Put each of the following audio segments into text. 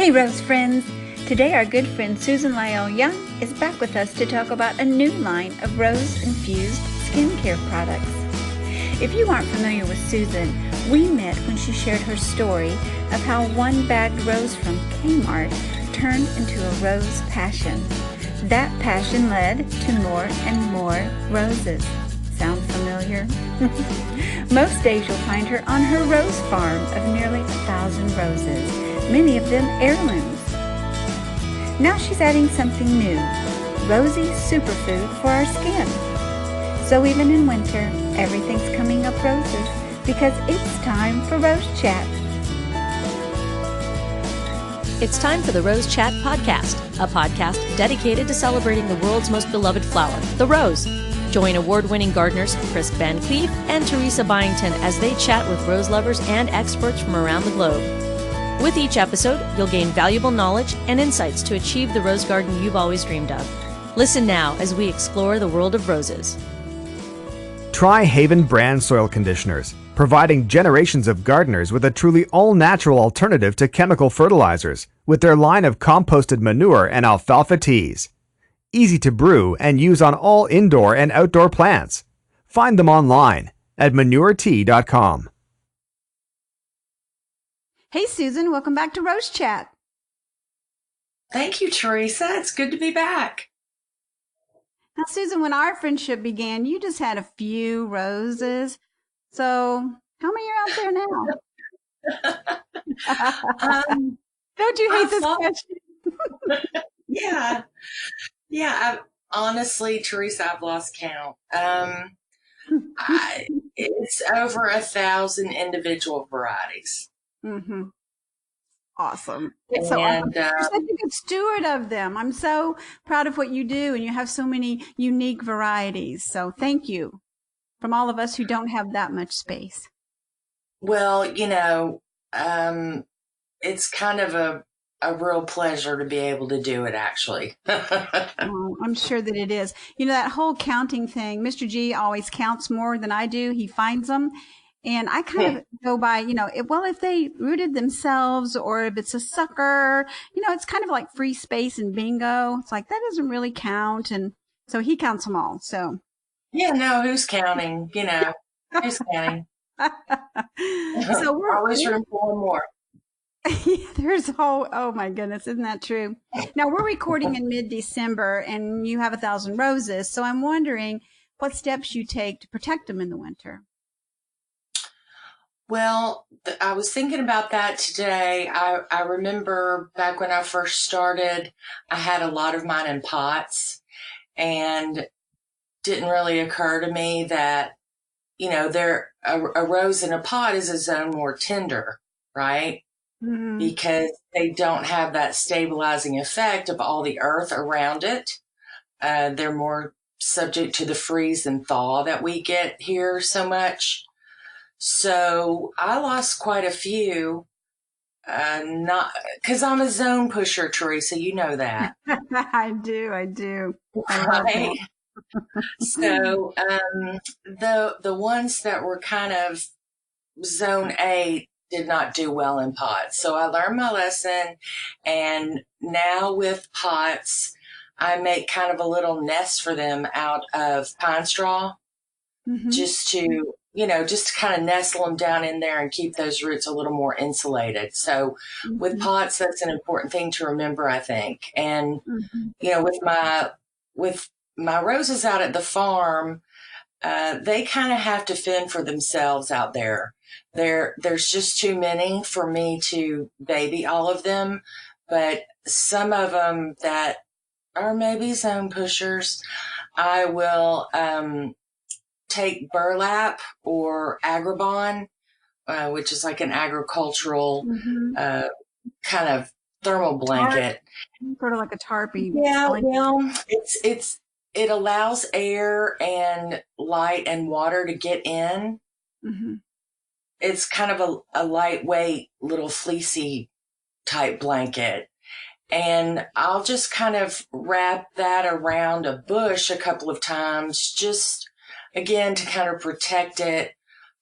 Hey Rose friends! Today our good friend Susan Lyell Young is back with us to talk about a new line of rose-infused skincare products. If you aren't familiar with Susan, we met when she shared her story of how one bagged rose from KMart turned into a rose passion. That passion led to more and more roses. Sound familiar? Most days you'll find her on her rose farm of nearly 1,000 roses, many of them heirlooms. Now she's adding something new, rosy superfood for our skin. So even in winter, everything's coming up roses because it's time for Rose Chat. It's time for the Rose Chat podcast, a podcast dedicated to celebrating the world's most beloved flower, the rose. Join award-winning gardeners Chris VanCleave and Teresa Byington as they chat with rose lovers and experts from around the globe. With each episode, you'll gain valuable knowledge and insights to achieve the rose garden you've always dreamed of. Listen now as we explore the world of roses. Try Haven brand soil conditioners, providing generations of gardeners with a truly all-natural alternative to chemical fertilizers with their line of composted manure and alfalfa teas. Easy to brew and use on all indoor and outdoor plants. Find them online at manuretea.com. Hey Susan, welcome back to Rose Chat. Thank you, Teresa. It's good to be back. Now Susan, when our friendship began, you just had a few roses. So how many are out there now? Don't you hate this question? Yeah. Honestly, Teresa, I've lost count. It's over 1,000 individual varieties. Mm-hmm. Awesome. And, so awesome. You're such a good steward of them. I'm so proud of what you do, and you have so many unique varieties. So thank you from all of us who don't have that much space. Well, it's kind of a real pleasure to be able to do it, actually. Oh, I'm sure that it is. You know, that whole counting thing, Mr. G always counts more than I do. He finds them. And I kind of go by, if they rooted themselves or if it's a sucker, it's kind of like free space and bingo. It's like, that doesn't really count. And so he counts them all. So. Yeah, no, who's counting? Who's counting? So we're always room for more. Yeah, there's oh my goodness, isn't that true? Now we're recording in mid-December and you have 1,000 roses. So I'm wondering what steps you take to protect them in the winter. Well, I was thinking about that today. I remember back when I first started, I had a lot of mine in pots, and didn't really occur to me that, a rose in a pot is a zone more tender, right? Mm-hmm. Because they don't have that stabilizing effect of all the earth around it. They're more subject to the freeze and thaw that we get here so much. So I lost quite a few, not because I'm a zone pusher, Teresa. You know that. I do. Right. So the ones that were kind of zone A did not do well in pots. So I learned my lesson, and now with pots, I make kind of a little nest for them out of pine straw, just to kind of nestle them down in there and keep those roots a little more insulated. So with pots, that's an important thing to remember, I think. And, with my roses out at the farm, they kind of have to fend for themselves out there. There's just too many for me to baby all of them, but some of them that are maybe zone pushers, I will, take burlap or agribon, which is like an agricultural kind of thermal blanket. Sort of like a tarpy. Yeah, well, it allows air and light and water to get in. Mm-hmm. It's kind of a lightweight little fleecy type blanket. And I'll just kind of wrap that around a bush a couple of times, just again, to kind of protect it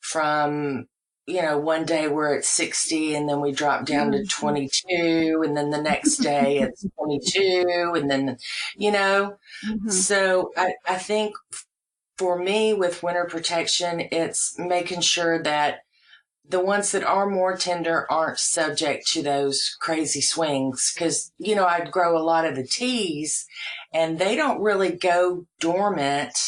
from, one day we're at 60 and then we drop down to 22 and then the next day it's 22 and then, so I think for me with winter protection, it's making sure that the ones that are more tender aren't subject to those crazy swings. Cause, I'd grow a lot of the teas and they don't really go dormant.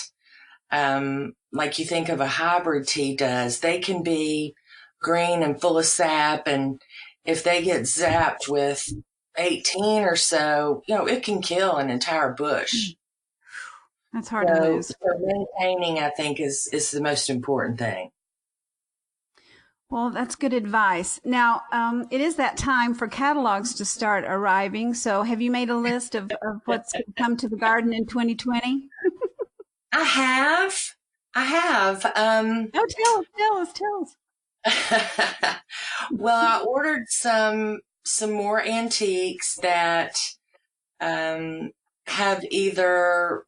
Like you think of a hybrid tea does. They can be green and full of sap. And if they get zapped with 18 or so, it can kill an entire bush. That's hard to lose. So maintaining, I think, is the most important thing. Well, that's good advice. Now, it is that time for catalogs to start arriving. So have you made a list of what's going to come to the garden in 2020? I have. Tell us. Well, I ordered some more antiques that have either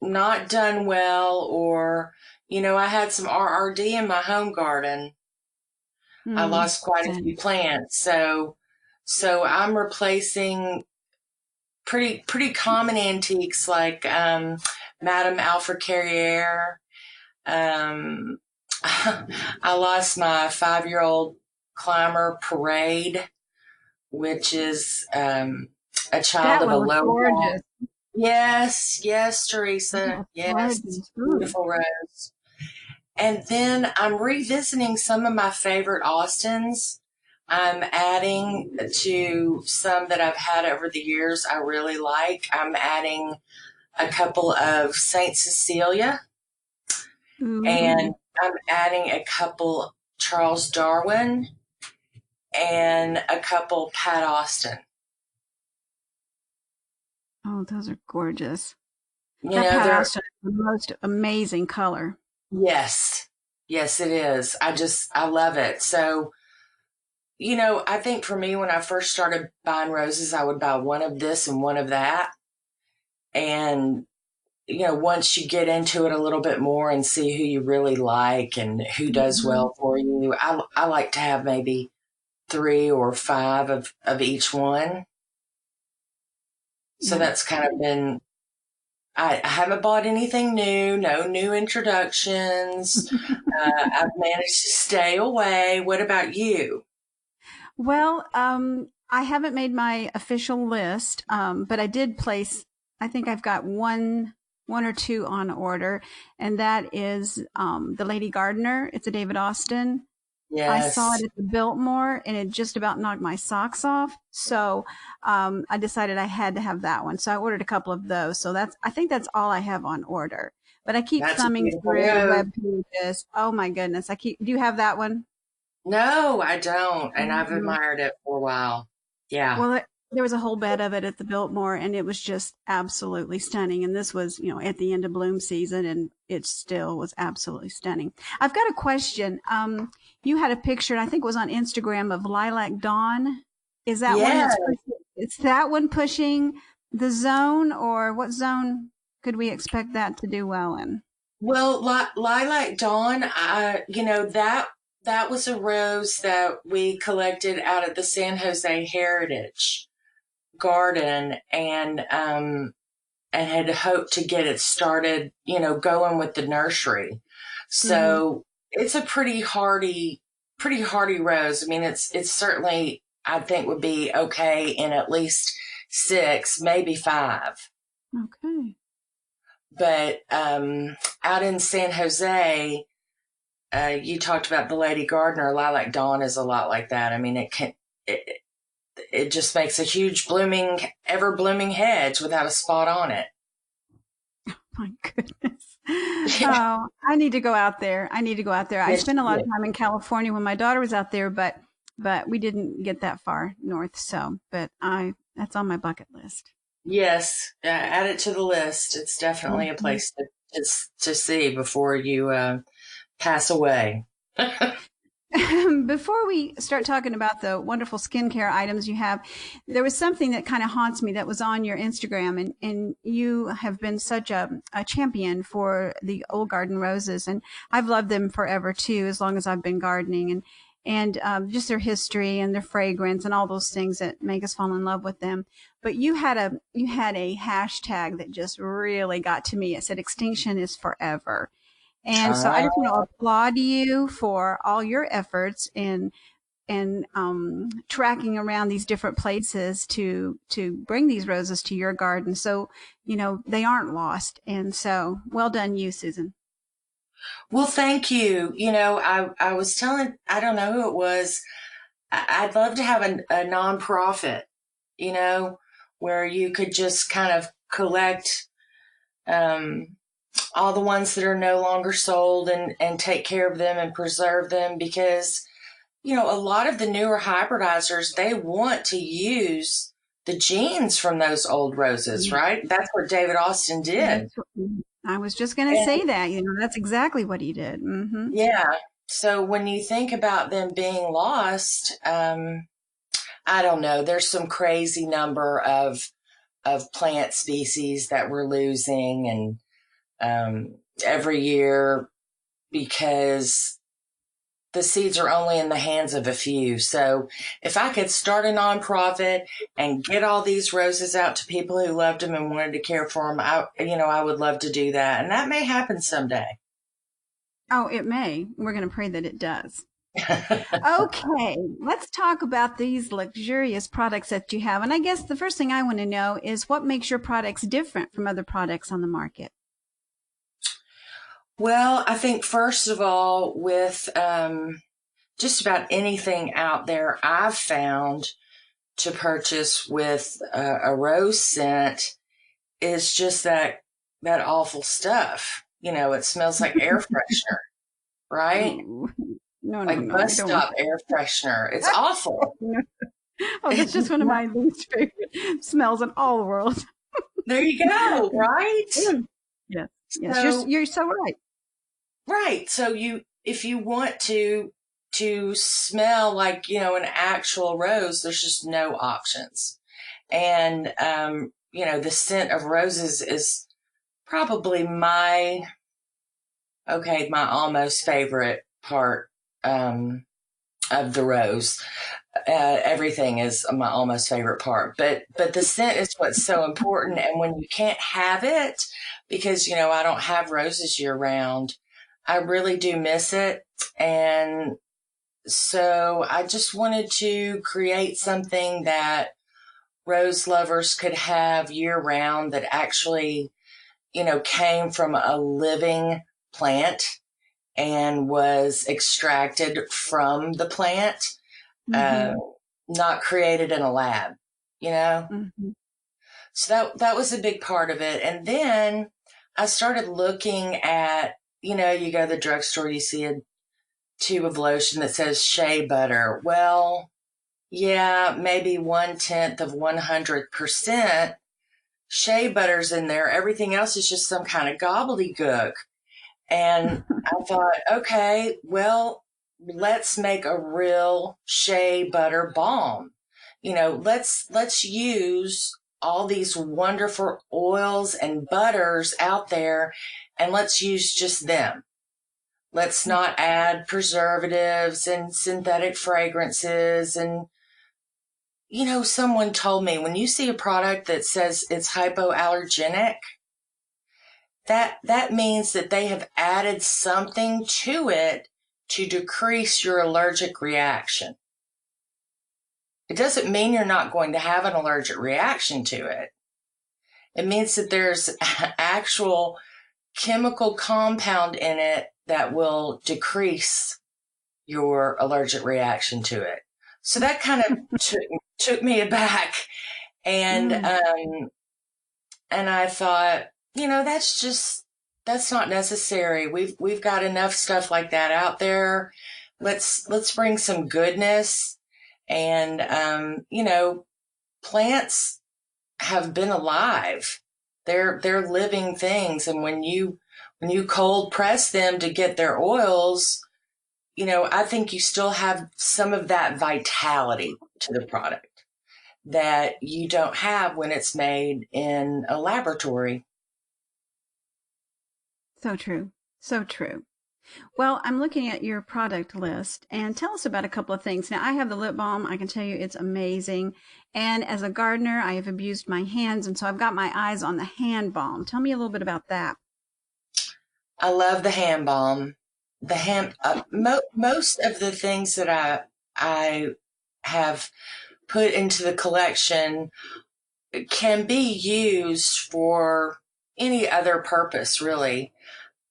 not done well or, I had some RRD in my home garden. I lost quite a few plants. So I'm replacing pretty common antiques like Madame Alfred Carrière. I lost my 5-year-old climber Parade, which is a child of a low gorgeous. Yes, Teresa. Yes, beautiful rose. And then I'm revisiting some of my favorite Austins. I'm adding to some that I've had over the years I really like. I'm adding a couple of St. Cecilia. And I'm adding a couple Charles Darwin and a couple Pat Austin. Oh, those are gorgeous. Pat Austin is the most amazing color. Yes, it is. I love it. So, I think for me, when I first started buying roses, I would buy one of this and one of that. And, once you get into it a little bit more and see who you really like and who does well for you, I like to have maybe 3 or 5 of each one. So that's kind of been, I haven't bought anything new, no new introductions. I've managed to stay away. What about you? Well, I haven't made my official list, but I did place, I think I've got one or two on order, and that is the Lady Gardener. It's a David Austin. Yes. I saw it at the Biltmore, and it just about knocked my socks off. So I decided I had to have that one. So I ordered a couple of those. So I think that's all I have on order. But I keep thumbing through web pages. Oh my goodness! Do you have that one? No, I don't, and I've admired it for a while. Yeah. Well, there was a whole bed of it at the Biltmore, and it was just absolutely stunning. And this was, at the end of bloom season, and it still was absolutely stunning. I've got a question. You had a picture, I think it was on Instagram, of Lilac Dawn. Is that one? It's that one pushing the zone, or what zone could we expect that to do well in? Well, Lilac Dawn, that was a rose that we collected out at the San Jose Heritage Garden, and had hoped to get it started, going with the nursery. So it's a pretty hardy rose. I mean, it's certainly, I think, would be okay in at least 6, maybe 5. Okay. But out in San Jose, you talked about the Lady Gardener. Lilac Dawn is a lot like that. I mean, it just makes a huge ever blooming hedge without a spot on it. Oh my goodness. Yeah. Oh, I need to go out there. I spent a lot of time in California when my daughter was out there, but we didn't get that far north. So, but that's on my bucket list. Yes. Add it to the list. It's definitely a place to see before you pass away. Before we start talking about the wonderful skincare items you have, there was something that kind of haunts me that was on your Instagram, and you have been such a champion for the old garden roses, and I've loved them forever too, as long as I've been gardening. and just their history and their fragrance and all those things that make us fall in love with them. But you had a hashtag that just really got to me. It said extinction is forever. And so I just want to applaud you for all your efforts in tracking around these different places to bring these roses to your garden. So, they aren't lost. And so well done you, Susan. Well, thank you. I was telling, I don't know who it was. I'd love to have a nonprofit, where you could just kind of collect, all the ones that are no longer sold and take care of them and preserve them, because a lot of the newer hybridizers, they want to use the genes from those old roses, right? That's what David Austin did. I was just going to say that, that's exactly what he did. Mm-hmm. Yeah. So when you think about them being lost, I don't know, there's some crazy number of plant species that we're losing and every year, because the seeds are only in the hands of a few. So if I could start a nonprofit and get all these roses out to people who loved them and wanted to care for them, I would love to do that. And that may happen someday. Oh, it may. We're going to pray that it does. Okay, let's talk about these luxurious products that you have. And I guess the first thing I want to know is what makes your products different from other products on the market? Well, I think first of all, with just about anything out there I've found to purchase with a rose scent is just that awful stuff. It smells like air freshener, right? No, bus stop air freshener. It's awful. Oh, that's just one of my least favorite smells in all the world. There you go, right? Yes, so, you're so right. Right. So if you want to smell like, an actual rose, there's just no options. And, the scent of roses is probably my almost favorite part, of the rose. Everything is my almost favorite part, but the scent is what's so important. And when you can't have it, because, I don't have roses year round, I really do miss it. And so I just wanted to create something that rose lovers could have year round that actually, came from a living plant and was extracted from the plant, not created in a lab, Mm-hmm. So that was a big part of it. And then I started looking at, you go to the drugstore, you see a tube of lotion that says shea butter. Well, yeah, maybe 1/10 of 100% shea butter's in there. Everything else is just some kind of gobbledygook. And I thought, okay, well, let's make a real shea butter balm. Let's use all these wonderful oils and butters out there, and let's use just them. Let's not add preservatives and synthetic fragrances. And, someone told me, when you see a product that says it's hypoallergenic, that means that they have added something to it to decrease your allergic reaction. It doesn't mean you're not going to have an allergic reaction to it. It means that there's actual chemical compound in it that will decrease your allergic reation to it. So that kind of took me aback. And I thought, that's not necessary. We've got enough stuff like that out there. Let's bring some goodness. And, plants have been alive. They're living things. And when you cold press them to get their oils, I think you still have some of that vitality to the product that you don't have when it's made in a laboratory. So true. So true. Well, I'm looking at your product list and tell us about a couple of things. Now, I have the lip balm. I can tell you it's amazing. And as a gardener, I have abused my hands, and so I've got my eyes on the hand balm. Tell me a little bit about that. I love the hand balm. The hand, most of the things that I have put into the collection can be used for any other purpose, really.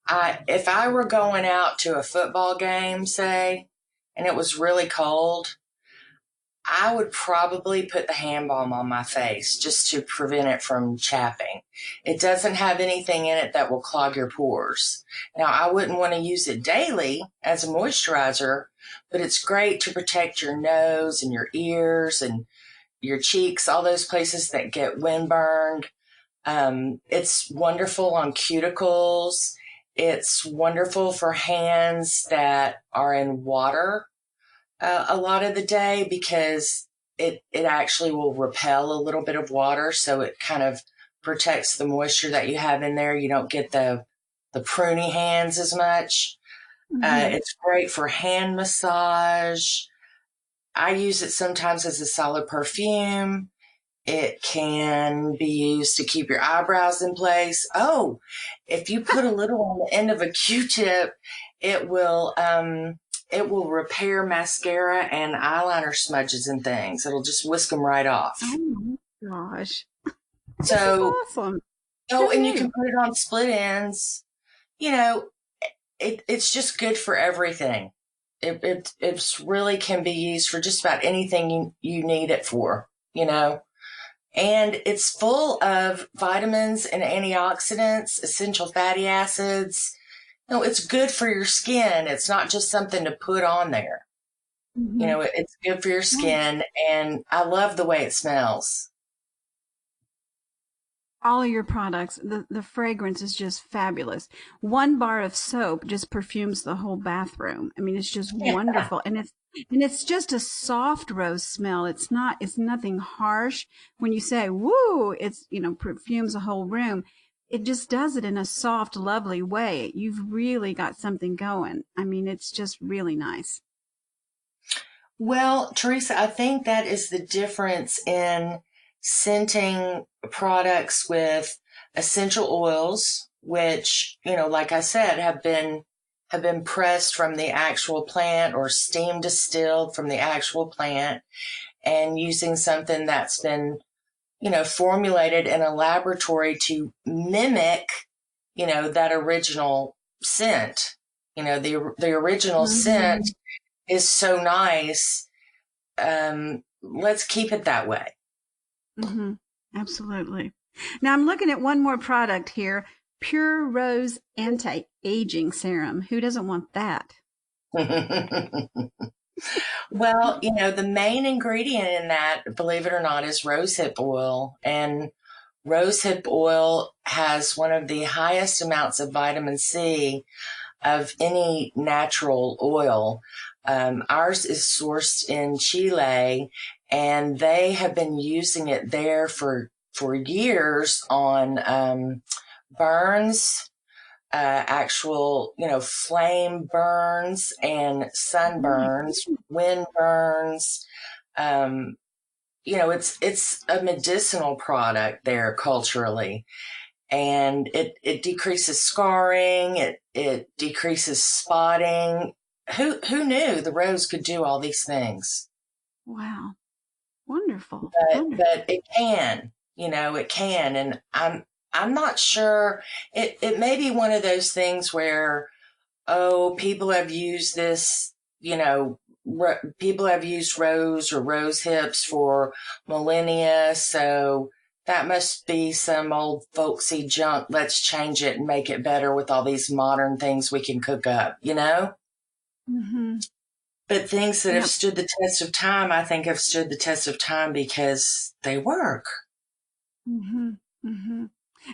If I were going out to a football game, say, and it was really cold, I would probably put the hand balm on my face just to prevent it from chapping. It doesn't have anything in it that will clog your pores. Now, I wouldn't want to use it daily as a moisturizer, but it's great to protect your nose and your ears and your cheeks, all those places that get windburned. It's wonderful on cuticles. It's wonderful for hands that are in water a lot of the day, because it actually will repel a little bit of water, so it kind of protects the moisture that you have in there. You don't get the pruny hands as much. It's great for hand massage. I use it sometimes as a solid perfume. It can be used to keep your eyebrows in place. Oh, if you put a little on the end of a Q-tip, it will repair mascara and eyeliner smudges and things. It'll just whisk them right off. Oh my gosh. So awesome. Oh, and you can put it on split ends. You know, it's just good for everything. It really can be used for just about anything you need it for, you know. And it's full of vitamins and antioxidants, essential fatty acids. No, it's good for your skin. It's not just something to put on there. You know, it's good for your skin, and I love the way it smells. All of your products, the fragrance is just fabulous. One bar of soap just perfumes the whole bathroom. I mean, it's just wonderful. And it's just a soft rose smell. It's nothing harsh. When you say, woo, it's, perfumes the whole room. It just does it in a soft, lovely way. You've really got something going. I mean, it's just really nice. Well, Teresa, I think that is the difference in scenting products with essential oils, which, like I said, have been pressed from the actual plant or steam distilled from the actual plant, and using something that's been, formulated in a laboratory to mimic, that original scent. The original scent is so nice. Let's keep it that way. Absolutely. Now I'm looking at one more product here, Pure Rose Anti-Aging Serum. Who doesn't want that? Well, the main ingredient in that, believe it or not, is rosehip oil. And rosehip oil has one of the highest amounts of vitamin C of any natural oil. Ours is sourced in Chile, and they have been using it there for years on burns, actual, flame burns and sunburns, wind burns. It's a medicinal product there culturally, and it decreases scarring. It decreases spotting. Who knew the rose could do all these things? Wow. Wonderful. But it can, it can. And I'm not sure. It may be one of those things where, people have used this, people have used rose or rose hips for millennia. So that must be some old folksy junk. Let's change it and make it better with all these modern things we can cook up, But things that have stood the test of time, I think, have stood the test of time because they work. And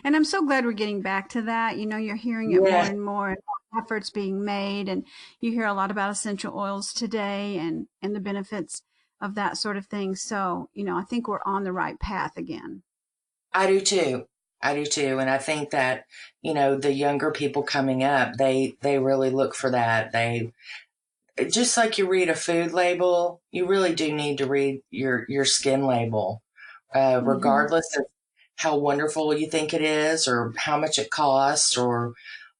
I'm so glad we're getting back to that. You're hearing it more and more, efforts being made, and you hear a lot about essential oils today and the benefits of that sort of thing. So, I think we're on the right path again. I do too. I do too. And I think that, the younger people coming up, they really look for that. They, just like you read a food label, you really do need to read your skin label, regardless of how wonderful you think it is or how much it costs or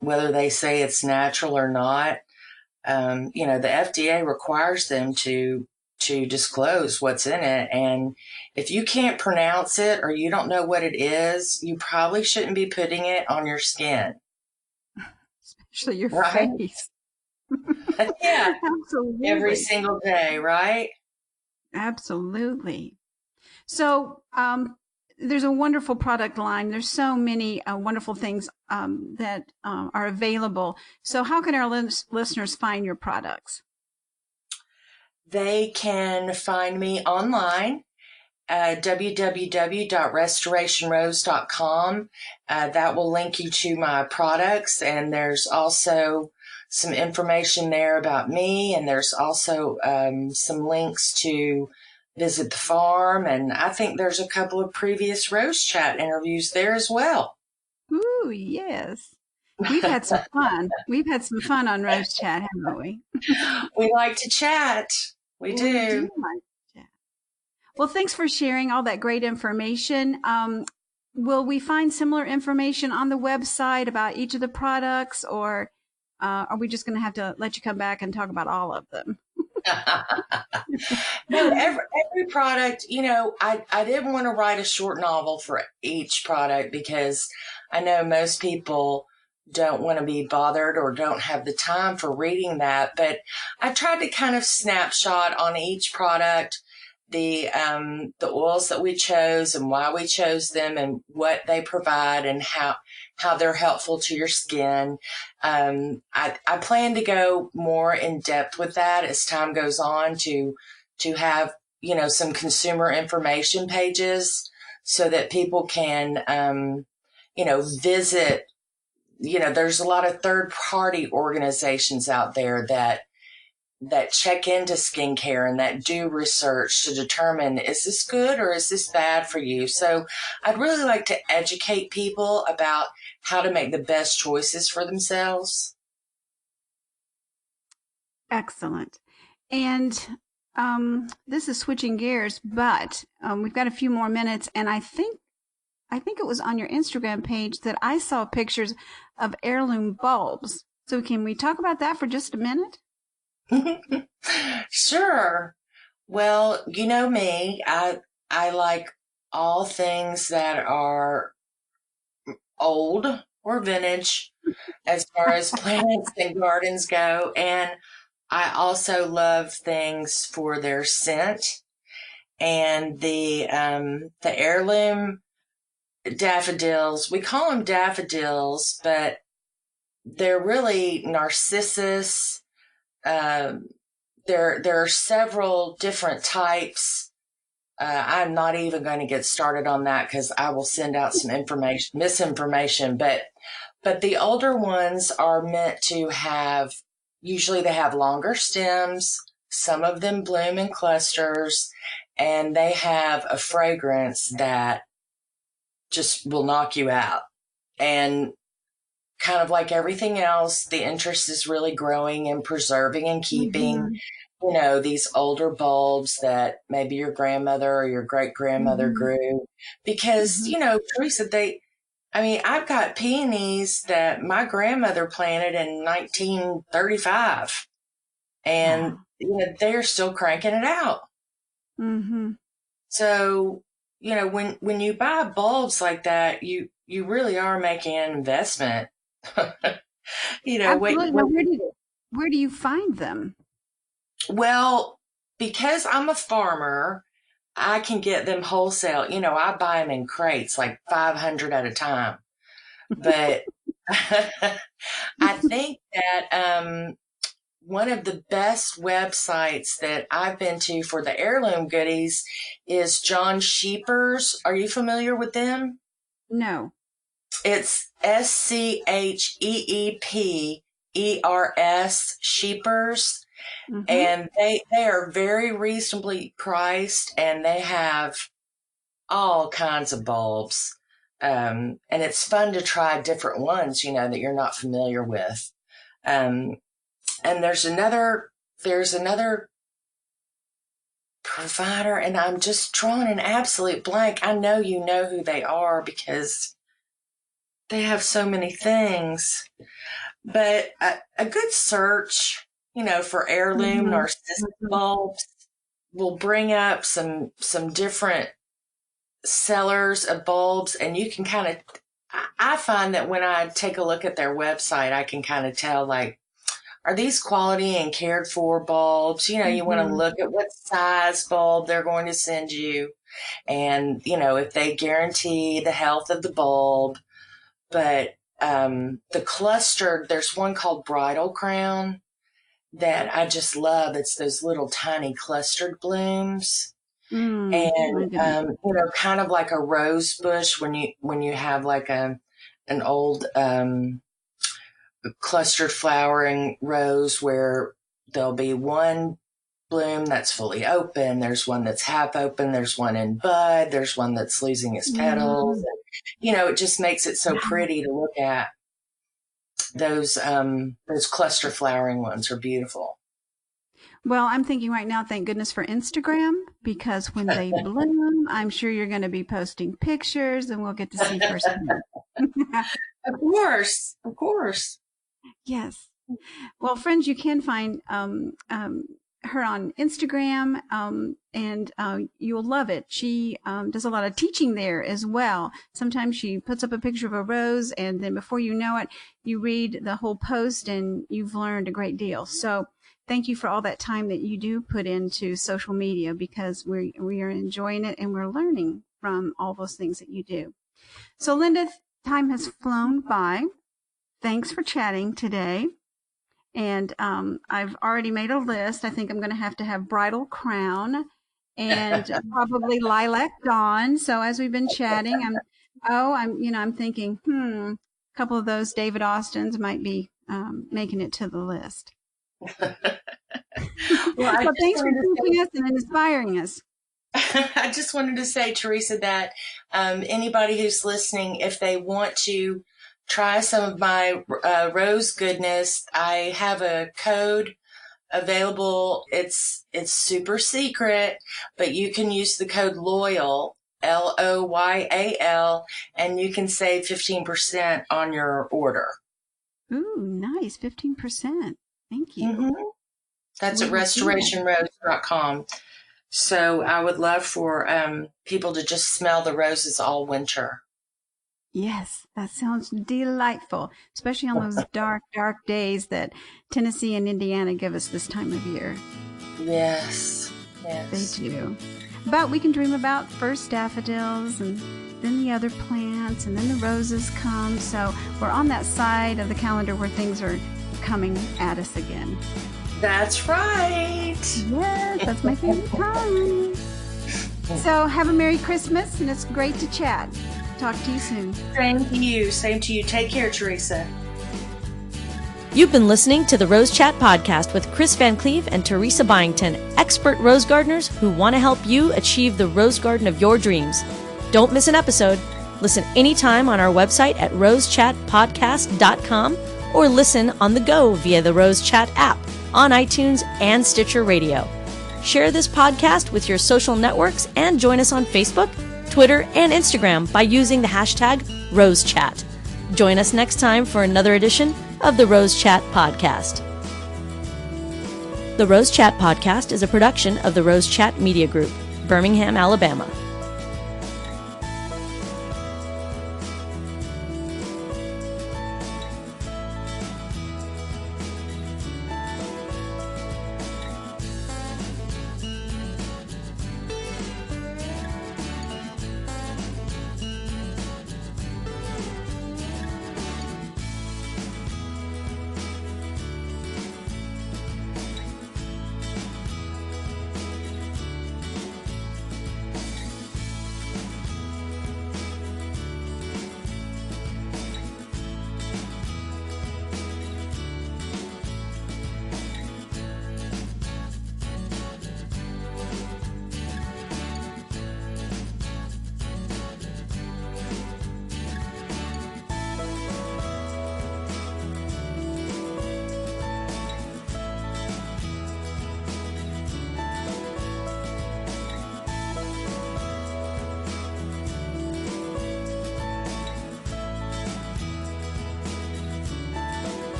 whether they say it's natural or not. The FDA requires them to disclose what's in it. And if you can't pronounce it or you don't know what it is, you probably shouldn't be putting it on your skin. Especially your right? face. Yeah. Absolutely. Every single day, right? Absolutely. So there's a wonderful product line. There's so many wonderful things that are available. So how can our listeners find your products? They can find me online at www.restorationrose.com. That will link you to my products, and there's also some information there about me, and there's also some links to visit the farm, and I think there's a couple of previous Rose Chat interviews there as well. Ooh, yes. We've had some fun. We've had some fun on Rose Chat, haven't we? We like to chat. We do. We do like to chat. Well, thanks for sharing all that great information. Will we find similar information on the website about each of the products, or are we just going to have to let you come back and talk about all of them? No, every product, I didn't want to write a short novel for each product because I know most people don't want to be bothered or don't have the time for reading that. But I tried to kind of snapshot on each product the oils that we chose and why we chose them and what they provide and how they're helpful to your skin. I plan to go more in depth with that as time goes on to have, some consumer information pages so that people can, visit. There's a lot of third-party organizations out there that check into skincare and that do research to determine, is this good or is this bad for you? So I'd really like to educate people about how to make the best choices for themselves. Excellent. And this is switching gears, but we've got a few more minutes, and I think it was on your Instagram page that I saw pictures of heirloom bulbs. So can we talk about that for just a minute? Sure. Well, you know me, I like all things that are old or vintage as far as plants and gardens go. And I also love things for their scent. And the heirloom daffodils, we call them daffodils, but they're really narcissus. There are several different types. I'm not even going to get started on that because I will send out some misinformation. But the older ones are meant to have, usually they have longer stems. Some of them bloom in clusters, and they have a fragrance that just will knock you out. And kind of like everything else, the interest is really growing in preserving and keeping, these older bulbs that maybe your grandmother or your great-grandmother grew. Because, Teresa, I've got peonies that my grandmother planted in 1935. And, they're still cranking it out. Mm-hmm. So, when you buy bulbs like that, you really are making an investment. Absolutely. Now, where do you find them? Well, because I'm a farmer, I can get them wholesale. I buy them in crates, like 500 at a time. But I think that one of the best websites that I've been to for the heirloom goodies is John Sheepers. Are you familiar with them? No. It's SCHEEPERS, Sheepers. Mm-hmm. And they are very reasonably priced, and they have all kinds of bulbs. And it's fun to try different ones, that you're not familiar with. And there's another provider, and I'm just drawing an absolute blank. I know you know who they are because they have so many things. But a good search, for heirloom narcissus bulbs will bring up some different sellers of bulbs, and you can I find that when I take a look at their website, I can kind of tell, like, are these quality and cared for bulbs? You want to look at what size bulb they're going to send you, and, if they guarantee the health of the bulb. But the clustered, there's one called Bridal Crown that I just love. It's those little tiny clustered blooms. And, kind of like a rose bush when you have like an old clustered flowering rose where there'll be one bloom that's fully open. There's one that's half open. There's one in bud. There's one that's losing its petals. And, it just makes it so pretty to look at. Those cluster flowering ones are beautiful. Well, I'm thinking right now, thank goodness for Instagram, because when they bloom, I'm sure you're going to be posting pictures and we'll get to see firsthand. Of course. Yes. Well, friends, you can find her on Instagram, and you'll love it. She does a lot of teaching there as well. Sometimes she puts up a picture of a rose, and then before you know it, you read the whole post and you've learned a great deal. So thank you for all that time that you do put into social media, because we are enjoying it and we're learning from all those things that you do. So Linda, time has flown by. Thanks for chatting today. And I've already made a list. I think I'm going to have Bridal Crown and probably Lilac Dawn. So as we've been chatting, I'm thinking, a couple of those David Austins might be making it to the list. Well, thanks for teaching us and inspiring us. I just wanted to say, Teresa, that anybody who's listening, if they want to try some of my rose goodness, I have a code available. It's super secret, but you can use the code LOYAL, LOYAL, and you can save 15% on your order. Ooh, nice. 15%. Thank you. Mm-hmm. That's at restorationrose.com. So I would love for people to just smell the roses all winter. Yes, that sounds delightful, especially on those dark, dark days that Tennessee and Indiana give us this time of year. Yes. They do. But we can dream about first daffodils and then the other plants, and then the roses come. So we're on that side of the calendar where things are coming at us again. That's right. Yes, that's my favorite time. So have a Merry Christmas, and it's great to chat. Talk to you soon. Same to you. Take care, Teresa. You've been listening to the Rose Chat podcast with Chris VanCleave and Teresa Byington, expert rose gardeners who want to help you achieve the rose garden of your dreams. Don't miss an episode. Listen anytime on our website at rosechatpodcast.com or listen on the go via the Rose Chat app on iTunes and Stitcher Radio. Share this podcast with your social networks and join us on Facebook, Twitter, and Instagram by using the hashtag RoseChat. Join us next time for another edition of the Rose Chat Podcast. The Rose Chat Podcast is a production of the VanCleave Media Group, Birmingham, Alabama.